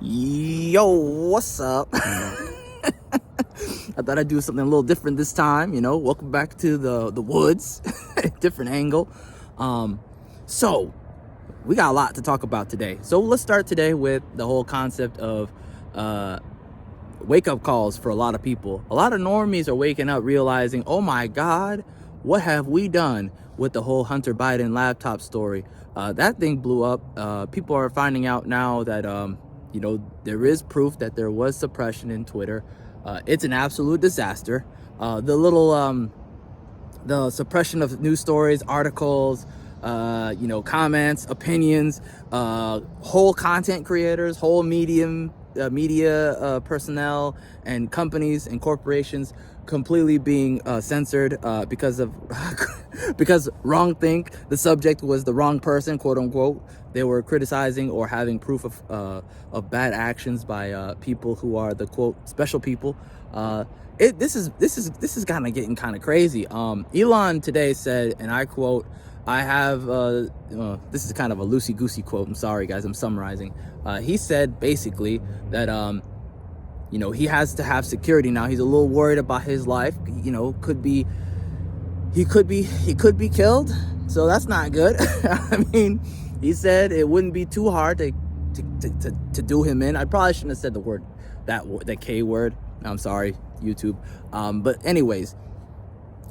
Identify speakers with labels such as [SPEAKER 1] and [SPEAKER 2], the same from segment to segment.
[SPEAKER 1] Yo, what's up? I thought I'd do something a little different this time, welcome back to the woods, different angle. So we got a lot to talk about today. So let's start today with the whole concept of wake-up calls for a lot of people. A lot of normies are waking up realizing, oh my God, what have we done with the whole Hunter Biden laptop story? That thing blew up. People are finding out now that there is proof that there was suppression in Twitter. It's an absolute disaster. The suppression of news stories, articles, comments, opinions, whole content creators, whole media personnel and companies and corporations completely being censored because wrongthink the subject was the wrong person, quote unquote. They were criticizing or having proof of bad actions by people who are the quote special people. This is kind of getting kind of crazy. Elon today said, and I quote, I have this is kind of a loosey-goosey quote. I'm sorry guys, I'm summarizing. He said basically that he has to have security now. He's a little worried about his life. He could be killed. So that's not good. I mean, he said it wouldn't be too hard to do him in. I probably shouldn't have said the K word. I'm sorry, YouTube. But anyways,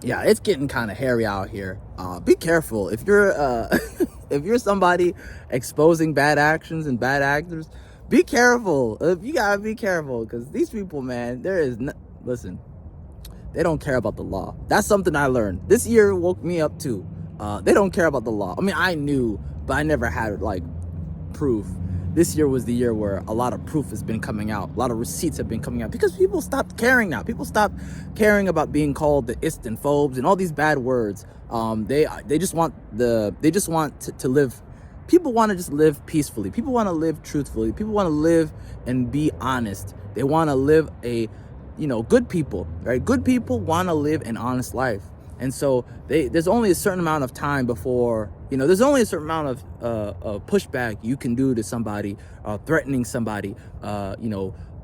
[SPEAKER 1] yeah, it's getting kind of hairy out here. Be careful if you're if you're somebody exposing bad actions and bad actors. Be careful. You gotta be careful, because these people, man, listen, they don't care about the law. That's something I learned. This year woke me up too. They don't care about the law. I mean, I knew, but I never had proof. This year was the year where a lot of proof has been coming out. A lot of receipts have been coming out because people stopped caring now. People stopped caring about being called the Istanphobes and all these bad words. They just want to live. People want to just live peacefully. People want to live truthfully. People want to live and be honest. They want to live good people, right? Good people want to live an honest life. And so there's only a certain amount of time before, there's only a certain amount of pushback you can do to somebody, threatening somebody,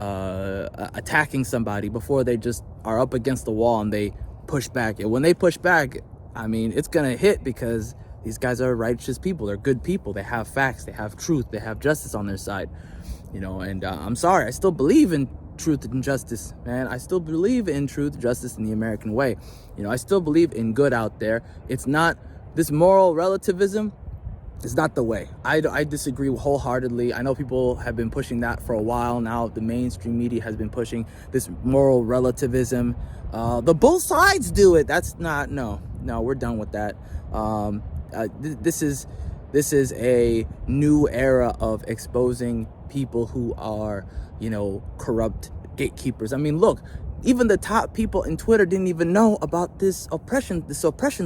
[SPEAKER 1] attacking somebody before they just are up against the wall and they push back. And when they push back, I mean, it's going to hit, because these guys are righteous people. They're good people. They have facts. They have truth. They have justice on their side, and I'm sorry. I still believe in truth and justice, man. I still believe in truth, justice, and the American way. I still believe in good out there. It's not, this moral relativism is not the way. I disagree wholeheartedly. I know people have been pushing that for a while now. The mainstream media has been pushing this moral relativism. The both sides do it. That's not, no, we're done with that. This is a new era of exposing people who are, corrupt gatekeepers. I mean, look, even the top people in Twitter didn't even know about this oppression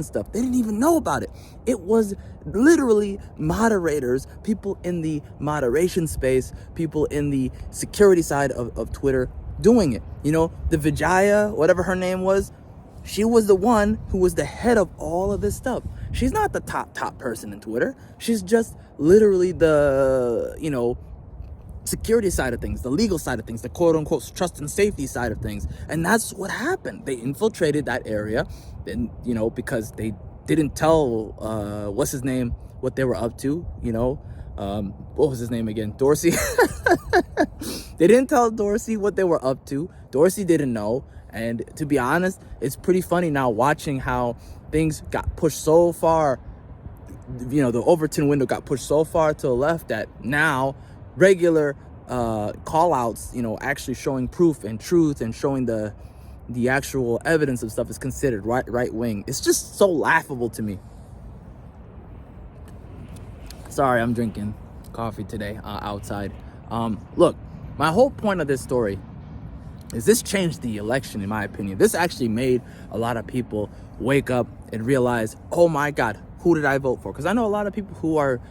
[SPEAKER 1] stuff. They didn't even know about it. It was literally moderators, people in the moderation space, people in the security side of Twitter doing it. The Vijaya, whatever her name was, she was the one who was the head of all of this stuff. She's not the top person in Twitter. She's just literally the, security side of things, the legal side of things, the quote unquote trust and safety side of things. And that's what happened. They infiltrated that area, and, because they didn't tell, what's his name, what they were up to, what was his name again? Dorsey. They didn't tell Dorsey what they were up to. Dorsey didn't know. And to be honest, it's pretty funny now watching how things got pushed so far. The Overton window got pushed so far to the left that now regular call outs, actually showing proof and truth and showing the actual evidence of stuff is considered right wing. It's just so laughable to me. Sorry, I'm drinking coffee today outside. Look, my whole point of this story is this changed the election, in my opinion. This actually made a lot of people wake up and realize, oh my God, who did I vote for? Because I know a lot of people who are,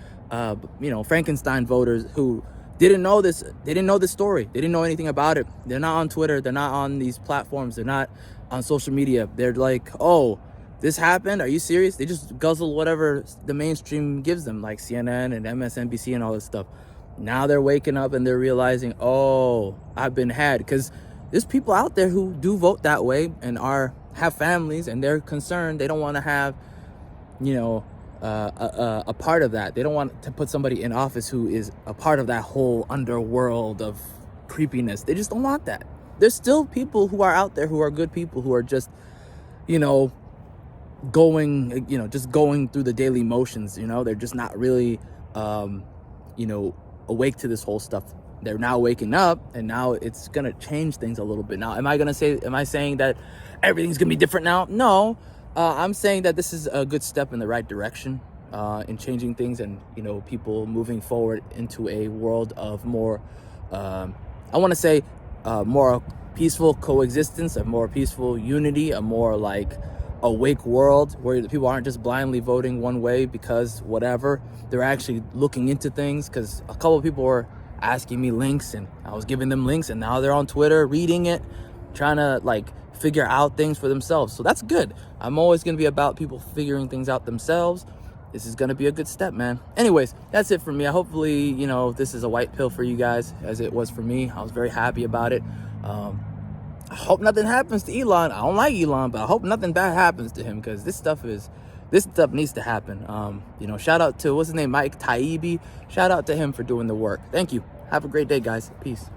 [SPEAKER 1] Frankenstein voters who didn't know this. They didn't know this story. They didn't know anything about it. They're not on Twitter. They're not on these platforms. They're not on social media. They're like, oh, this happened? Are you serious? They just guzzle whatever the mainstream gives them, like CNN and MSNBC and all this stuff. Now they're waking up and they're realizing, oh, I've been had. Because there's people out there who do vote that way and have families, and they're concerned. They don't want to have, you know, a part of that. They don't want to put somebody in office who is a part of that whole underworld of creepiness. They just don't want that. There's still people who are out there who are good people, who are just, you know, just going through the daily motions. You know, they're just not really, you know, awake to this whole stuff. They're now waking up, and now it's gonna change things a little bit. Now, am I saying that everything's gonna be different now? No. I'm saying that this is a good step in the right direction in changing things, and, you know, people moving forward into a world of more, I want to say, more peaceful coexistence, a more peaceful unity, a more like awake world where the people aren't just blindly voting one way because whatever. They're actually looking into things, because a couple of people were asking me links, and I was giving them links, and now they're on Twitter reading it, trying to like figure out things for themselves. So that's good. I'm always going to be about people figuring things out themselves. This is going to be a good step, man. Anyways, that's it for me. Hopefully, you know, this is a white pill for you guys, as it was for me. I was very happy about it. I hope nothing happens to Elon. I don't like Elon, but I hope nothing bad happens to him, because this stuff needs to happen. You know, shout out to, what's his name, Mike Taibbi. Shout out to him for doing the work. Thank you. Have a great day, guys. Peace.